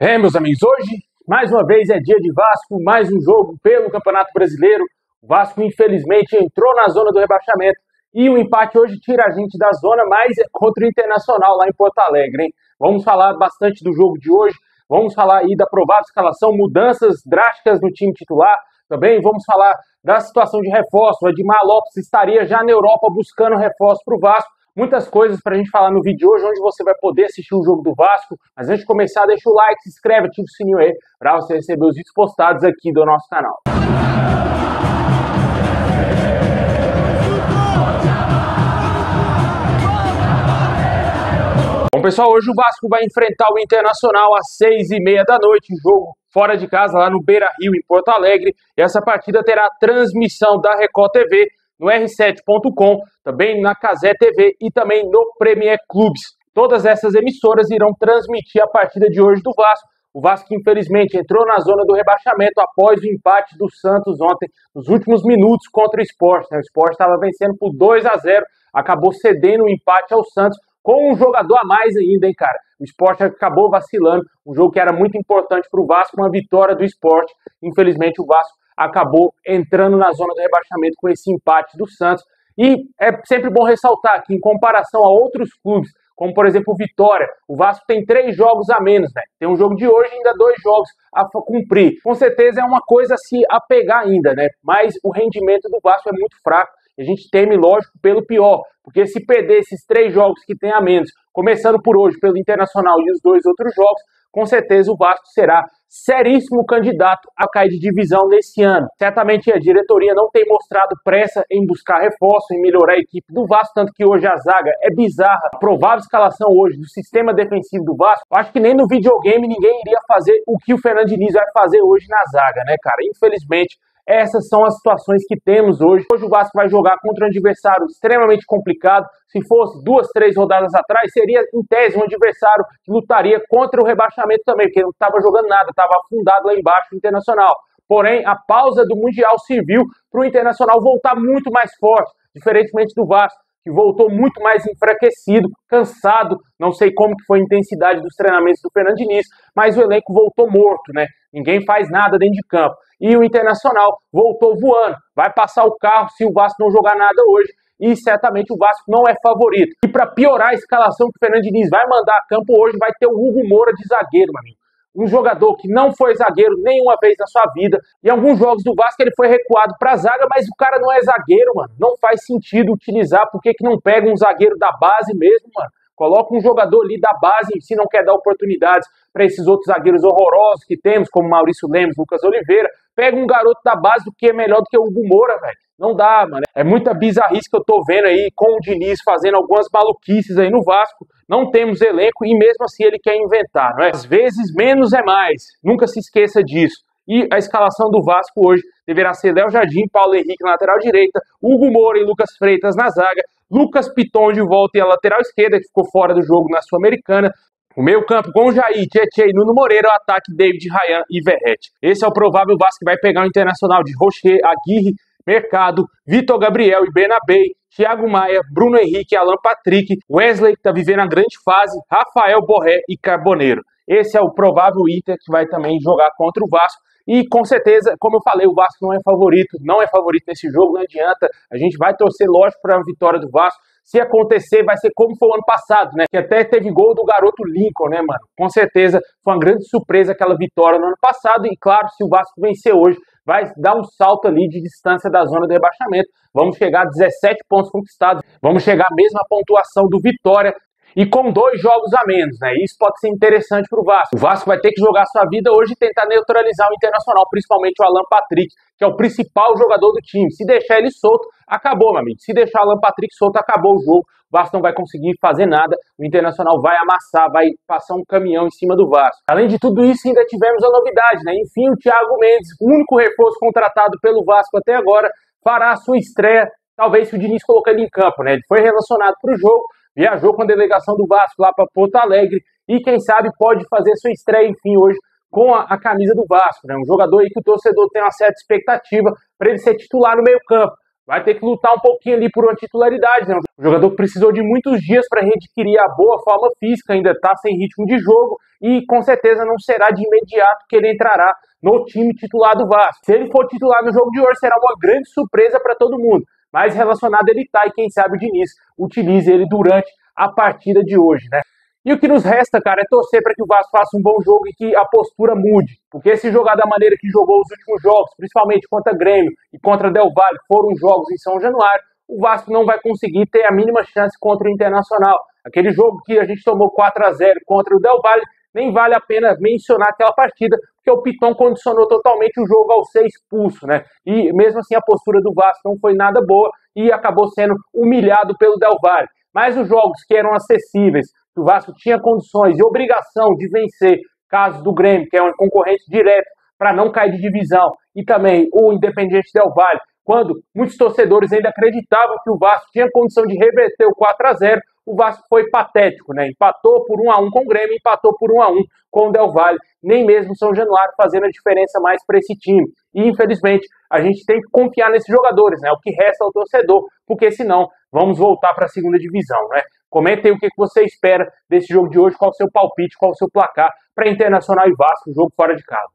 Meus amigos, hoje, mais uma vez, é dia de Vasco, mais um jogo pelo Campeonato Brasileiro. O Vasco, infelizmente, entrou na zona do rebaixamento e o empate hoje tira a gente da zona, mas é contra o Internacional lá em Porto Alegre, hein? Vamos falar bastante do jogo de hoje, vamos falar aí da provável escalação, mudanças drásticas no time titular, também vamos falar da situação de reforço. O Edmar Lopes estaria já na Europa buscando reforço para o Vasco. Muitas coisas para a gente falar no vídeo de hoje, onde você vai poder assistir o jogo do Vasco. Mas antes de começar, deixa o like, se inscreve, ativa o sininho aí para você receber os vídeos postados aqui do nosso canal. Bom, pessoal, hoje o Vasco vai enfrentar o Internacional às 6h30 da noite, jogo fora de casa, lá no Beira-Rio, em Porto Alegre. E essa partida terá transmissão da Record TV, no R7.com, também na Cazé TV e também no Premier Clubes. Todas essas emissoras irão transmitir a partida de hoje do Vasco. O Vasco, infelizmente, entrou na zona do rebaixamento após o empate do Santos ontem, nos últimos minutos contra o Sport. O Sport estava vencendo por 2-0, acabou cedendo o empate ao Santos, com um jogador a mais ainda, hein, cara? O Sport acabou vacilando, um jogo que era muito importante para o Vasco, uma vitória do Sport. Infelizmente, o Vasco acabou entrando na zona do rebaixamento com esse empate do Santos. E é sempre bom ressaltar que, em comparação a outros clubes, como por exemplo o Vitória, o Vasco tem 3 jogos a menos, né? Tem um jogo de hoje e ainda 2 jogos a cumprir. Com certeza é uma coisa a se apegar ainda, né? Mas o rendimento do Vasco é muito fraco. A gente teme, lógico, pelo pior, porque se perder esses 3 jogos que tem a menos, começando por hoje pelo Internacional e os 2 outros jogos, com certeza o Vasco será seríssimo candidato a cair de divisão nesse ano. Certamente a diretoria não tem mostrado pressa em buscar reforço, em melhorar a equipe do Vasco, tanto que hoje a zaga é bizarra. A provável escalação hoje do sistema defensivo do Vasco, acho que nem no videogame ninguém iria fazer o que o Fernando Diniz vai fazer hoje na zaga, né, cara? Infelizmente, essas são as situações que temos hoje. Hoje o Vasco vai jogar contra um adversário extremamente complicado. Se fosse 2, 3 rodadas atrás, seria em tese um adversário que lutaria contra o rebaixamento também, porque não estava jogando nada, estava afundado lá embaixo no Internacional. Porém, a pausa do Mundial serviu para o Internacional voltar muito mais forte, diferentemente do Vasco, que voltou muito mais enfraquecido, cansado. Não sei como que foi a intensidade dos treinamentos do Fernando Diniz, mas o elenco voltou morto, né? Ninguém faz nada dentro de campo. E o Internacional voltou voando. Vai passar o carro se o Vasco não jogar nada hoje. E certamente o Vasco não é favorito. E para piorar a escalação que o Fernando Diniz vai mandar a campo hoje, vai ter o Hugo Moura de zagueiro, meu amigo. Um jogador que não foi zagueiro nenhuma vez na sua vida. Em alguns jogos do Vasco ele foi recuado para a zaga, mas o cara não é zagueiro, mano. Não faz sentido utilizar. Por que não pega um zagueiro da base mesmo, mano? Coloca um jogador ali da base, se não quer dar oportunidades para esses outros zagueiros horrorosos que temos, como Maurício Lemos, Lucas Oliveira. Pega um garoto da base do que é melhor do que o Hugo Moura, velho. Não dá, mano. É muita bizarrice que eu tô vendo aí com o Diniz fazendo algumas maluquices aí no Vasco. Não temos elenco e mesmo assim ele quer inventar, não é? Às vezes menos é mais. Nunca se esqueça disso. E a escalação do Vasco hoje deverá ser Léo Jardim, Paulo Henrique na lateral direita, Hugo Moura e Lucas Freitas na zaga, Lucas Piton de volta e a lateral esquerda, que ficou fora do jogo na Sul-Americana. O meio campo com Jair, Tietê e Nuno Moreira, o ataque David, Ryan e Verratti. Esse é o provável Vasco que vai pegar o Internacional de Rocher, Aguirre, Mercado, Vitor Gabriel e Benabei, Thiago Maia, Bruno Henrique, Alan Patrick, Wesley, que está vivendo a grande fase, Rafael Borré e Carboneiro. Esse é o provável Inter que vai também jogar contra o Vasco. E com certeza, como eu falei, o Vasco não é favorito nesse jogo, não adianta. A gente vai torcer, lógico, para a vitória do Vasco. Se acontecer, vai ser como foi o ano passado, né? Que até teve gol do garoto Lincoln, né, mano? Com certeza foi uma grande surpresa aquela vitória no ano passado. E claro, se o Vasco vencer hoje, vai dar um salto ali de distância da zona do rebaixamento. Vamos chegar a 17 pontos conquistados. Vamos chegar à mesma pontuação do Vitória. E com 2 jogos a menos, né? Isso pode ser interessante para o Vasco. O Vasco vai ter que jogar sua vida hoje e tentar neutralizar o Internacional, principalmente o Alan Patrick, que é o principal jogador do time. Se deixar ele solto, acabou, meu amigo. Se deixar o Alan Patrick solto, acabou o jogo. O Vasco não vai conseguir fazer nada. O Internacional vai amassar, vai passar um caminhão em cima do Vasco. Além de tudo isso, ainda tivemos a novidade, né? Enfim, o Thiago Mendes, o único reforço contratado pelo Vasco até agora, fará a sua estreia, talvez se o Diniz colocar ele em campo, né? Ele foi relacionado para o jogo, viajou com a delegação do Vasco lá para Porto Alegre e quem sabe pode fazer sua estreia, enfim, hoje com a camisa do Vasco, né? Um jogador aí que o torcedor tem uma certa expectativa para ele ser titular no meio campo. vai ter que lutar um pouquinho ali por uma titularidade, né? O jogador precisou de muitos dias para readquirir a boa forma física, ainda está sem ritmo de jogo e com certeza não será de imediato que ele entrará no time titular do Vasco. Se ele for titular no jogo de hoje, será uma grande surpresa para todo mundo, mas relacionado ele tá, e quem sabe o Diniz utilize ele durante a partida de hoje, né? E o que nos resta, cara, é torcer para que o Vasco faça um bom jogo e que a postura mude. Porque se jogar da maneira que jogou os últimos jogos, principalmente contra Grêmio e contra Del Valle, que foram jogos em São Januário, o Vasco não vai conseguir ter a mínima chance contra o Internacional. Aquele jogo que a gente tomou 4-0 contra o Del Valle, nem vale a pena mencionar aquela partida, porque o Piton condicionou totalmente o jogo ao ser expulso, né? E mesmo assim a postura do Vasco não foi nada boa e acabou sendo humilhado pelo Del Valle. Mas os jogos que eram acessíveis, que o Vasco tinha condições e obrigação de vencer, caso do Grêmio, que é um concorrente direto para não cair de divisão, e também o Independiente Del Valle, quando muitos torcedores ainda acreditavam que o Vasco tinha condição de reverter o 4-0, o Vasco foi patético, né? Empatou por 1-1 com o Grêmio, empatou por 1-1 com o Del Valle, nem mesmo São Januário fazendo a diferença mais para esse time. E infelizmente a gente tem que confiar nesses jogadores, né? O que resta ao torcedor, porque senão vamos voltar para a segunda divisão, né? Comentem o que você espera desse jogo de hoje, qual o seu palpite, qual o seu placar para Internacional e Vasco, jogo fora de casa.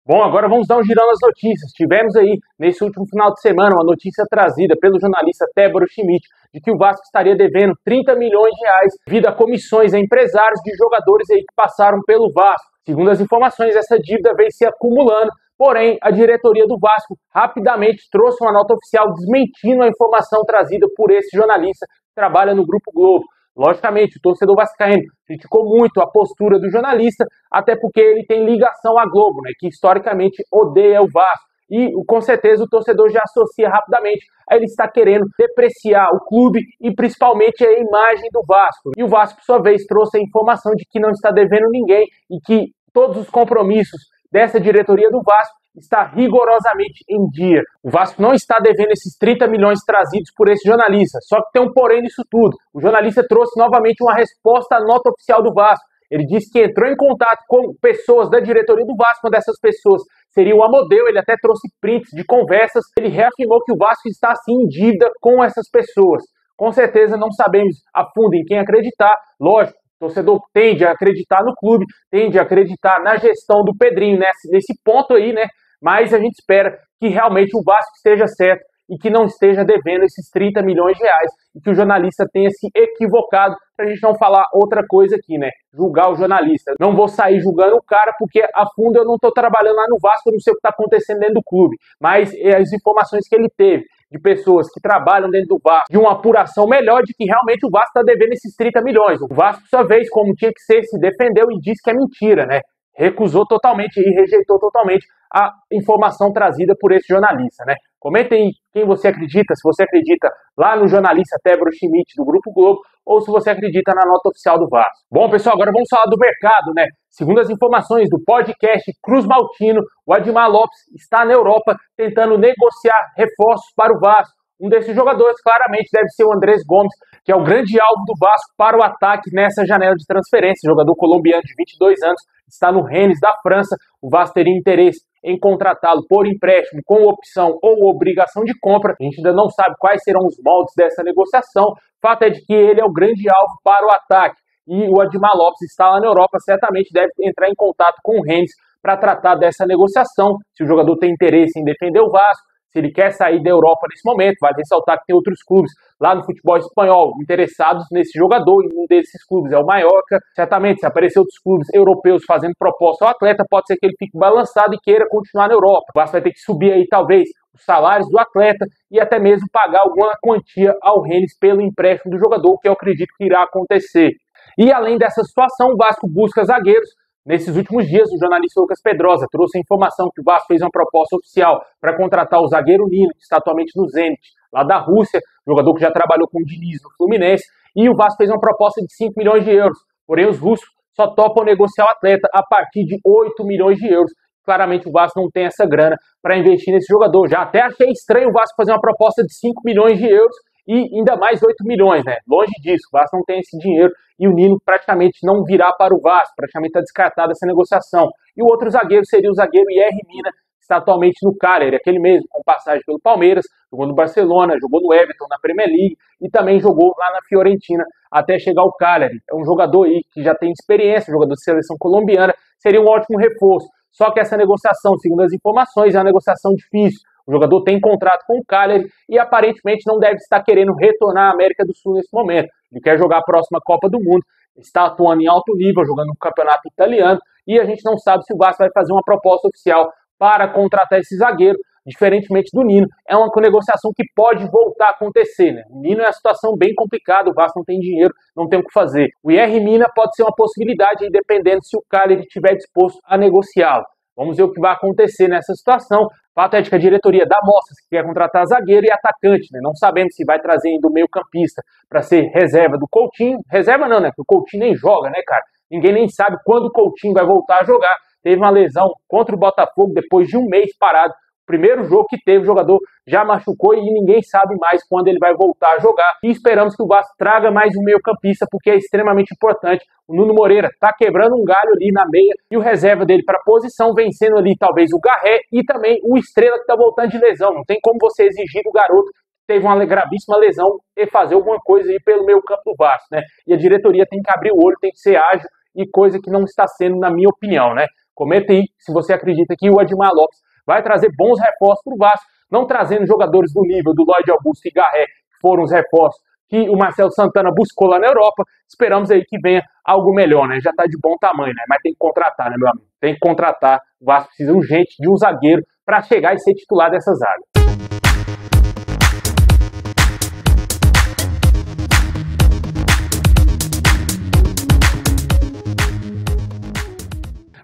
Bom, agora vamos dar um girão nas notícias. Tivemos aí, nesse último final de semana, uma notícia trazida pelo jornalista Tébaro Schmidt de que o Vasco estaria devendo 30 milhões de reais devido a comissões a empresários de jogadores aí que passaram pelo Vasco. Segundo as informações, essa dívida vem se acumulando, porém, a diretoria do Vasco rapidamente trouxe uma nota oficial desmentindo a informação trazida por esse jornalista que trabalha no Grupo Globo. Logicamente, o torcedor vascaíno criticou muito a postura do jornalista, até porque ele tem ligação à Globo, né, que historicamente odeia o Vasco. E, com certeza, o torcedor já associa rapidamente a ele estar querendo depreciar o clube e, principalmente, a imagem do Vasco. E o Vasco, por sua vez, trouxe a informação de que não está devendo ninguém e que todos os compromissos dessa diretoria do Vasco está rigorosamente em dia. O Vasco não está devendo esses 30 milhões trazidos por esse jornalista, só que tem um porém nisso tudo. O jornalista trouxe novamente uma resposta à nota oficial do Vasco. Ele disse que entrou em contato com pessoas da diretoria do Vasco, uma dessas pessoas seria o Amodeu, ele até trouxe prints de conversas, ele reafirmou que o Vasco está assim em dívida com essas pessoas. Com certeza não sabemos a fundo em quem acreditar, lógico. O torcedor tende a acreditar no clube, tende a acreditar na gestão do Pedrinho, nesse ponto aí, né? Mas a gente espera que realmente o Vasco esteja certo e que não esteja devendo esses 30 milhões de reais e que o jornalista tenha se equivocado, pra gente não falar outra coisa aqui, né? Julgar o jornalista. Não vou sair julgando o cara porque a fundo eu não tô trabalhando lá no Vasco, eu não sei o que tá acontecendo dentro do clube, mas as informações que ele teve de pessoas que trabalham dentro do Vasco, de uma apuração melhor de que realmente o Vasco está devendo esses 30 milhões. O Vasco, por sua vez, como tinha que ser, se defendeu e disse que é mentira, né? Recusou totalmente e rejeitou totalmente a informação trazida por esse jornalista, né? Comentem quem você acredita, se você acredita lá no jornalista Tébaro Schmidt do Grupo Globo ou se você acredita na nota oficial do Vasco. Bom, pessoal, agora vamos falar do mercado, né? Segundo as informações do podcast Cruz Maltino, o Admar Lopes está na Europa tentando negociar reforços para o Vasco. Um desses jogadores claramente deve ser o Andrés Gomes, que é o grande alvo do Vasco para o ataque nessa janela de transferência. Jogador colombiano de 22 anos, está no Rennes da França. O Vasco teria interesse em contratá-lo por empréstimo com opção ou obrigação de compra. A gente ainda não sabe quais serão os moldes dessa negociação. O fato é de que ele é o grande alvo para o ataque. E o Admar Lopes está lá na Europa, certamente deve entrar em contato com o Rennes para tratar dessa negociação. Se o jogador tem interesse em defender o Vasco, se ele quer sair da Europa nesse momento, vai ressaltar que tem outros clubes lá no futebol espanhol interessados nesse jogador, e um desses clubes é o Mallorca. Certamente, se aparecer outros clubes europeus fazendo proposta ao atleta, pode ser que ele fique balançado e queira continuar na Europa. O Vasco vai ter que subir aí, talvez, os salários do atleta e até mesmo pagar alguma quantia ao Rennes pelo empréstimo do jogador, que eu acredito que irá acontecer. E além dessa situação, o Vasco busca zagueiros. Nesses últimos dias, o jornalista Lucas Pedrosa trouxe a informação que o Vasco fez uma proposta oficial para contratar o zagueiro Nino, que está atualmente no Zenit, lá da Rússia, jogador que já trabalhou com o Diniz no Fluminense, e o Vasco fez uma proposta de 5 milhões de euros. Porém, os russos só topam negociar o atleta a partir de 8 milhões de euros. Claramente, o Vasco não tem essa grana para investir nesse jogador. Já até achei estranho o Vasco fazer uma proposta de 5 milhões de euros e ainda mais 8 milhões, né? Longe disso, o Vasco não tem esse dinheiro e o Nino praticamente não virá para o Vasco, praticamente está descartada essa negociação. E o outro zagueiro seria o zagueiro Yerry Mina, que está atualmente no Cagliari, aquele mesmo, com passagem pelo Palmeiras, jogou no Barcelona, jogou no Everton, na Premier League e também jogou lá na Fiorentina até chegar ao Cagliari. É um jogador aí que já tem experiência, jogador de seleção colombiana, seria um ótimo reforço. Só que essa negociação, segundo as informações, é uma negociação difícil. O jogador tem contrato com o Cagliari e aparentemente não deve estar querendo retornar à América do Sul nesse momento. Ele quer jogar a próxima Copa do Mundo, está atuando em alto nível, jogando no campeonato italiano, e a gente não sabe se o Vasco vai fazer uma proposta oficial para contratar esse zagueiro, diferentemente do Nino. É uma negociação que pode voltar a acontecer, né? O Nino é uma situação bem complicada, o Vasco não tem dinheiro, não tem o que fazer. O Yerry Mina pode ser uma possibilidade, dependendo se o Cagliari estiver disposto a negociá-lo. Vamos ver o que vai acontecer nessa situação. O fato é de que a diretoria dá mostras que quer contratar zagueiro e atacante, né? Não sabemos se vai trazer ainda o meio-campista para ser reserva do Coutinho. Reserva não, né? Porque o Coutinho nem joga, né, cara? Ninguém nem sabe quando o Coutinho vai voltar a jogar. Teve uma lesão contra o Botafogo depois de um mês parado. O primeiro jogo que teve, o jogador já machucou e ninguém sabe mais quando ele vai voltar a jogar. E esperamos que o Vasco traga mais um meio-campista, porque é extremamente importante. O Nuno Moreira tá quebrando um galho ali na meia e o reserva dele para a posição, vencendo ali talvez o Garré e também o Estrela que tá voltando de lesão. Não tem como você exigir do garoto que teve uma gravíssima lesão e fazer alguma coisa aí pelo meio-campo do Vasco, né? E a diretoria tem que abrir o olho, tem que ser ágil e coisa que não está sendo, na minha opinião, né? Comenta aí se você acredita que o Admar Lopes vai trazer bons reforços para o Vasco, não trazendo jogadores do nível do Lloyd Augusto e Garré, que foram os reforços que o Marcelo Santana buscou lá na Europa. Esperamos aí que venha algo melhor, né? Já está de bom tamanho, né? Mas tem que contratar, né, meu amigo? Tem que contratar. O Vasco precisa urgente de um zagueiro para chegar e ser titular dessa zaga.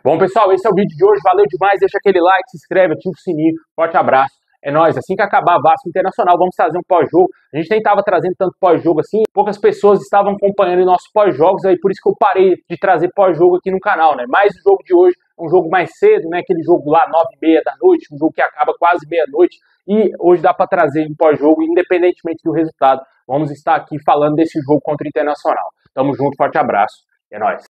Bom, pessoal, esse é o vídeo de hoje. Valeu demais. Deixa aquele like, se inscreve, ativa o sininho. Forte abraço. É nóis. Assim que acabar Vasco Internacional, vamos trazer um pós-jogo. A gente nem estava trazendo tanto pós-jogo assim. Poucas pessoas estavam acompanhando nossos pós-jogos, aí por isso que eu parei de trazer pós-jogo aqui no canal, né? Mas o jogo de hoje é um jogo mais cedo, né? Aquele jogo lá, 9h30 da noite, um jogo que acaba quase meia-noite. E hoje dá para trazer um pós-jogo, independentemente do resultado. Vamos estar aqui falando desse jogo contra o Internacional. Tamo junto, forte abraço. É nóis.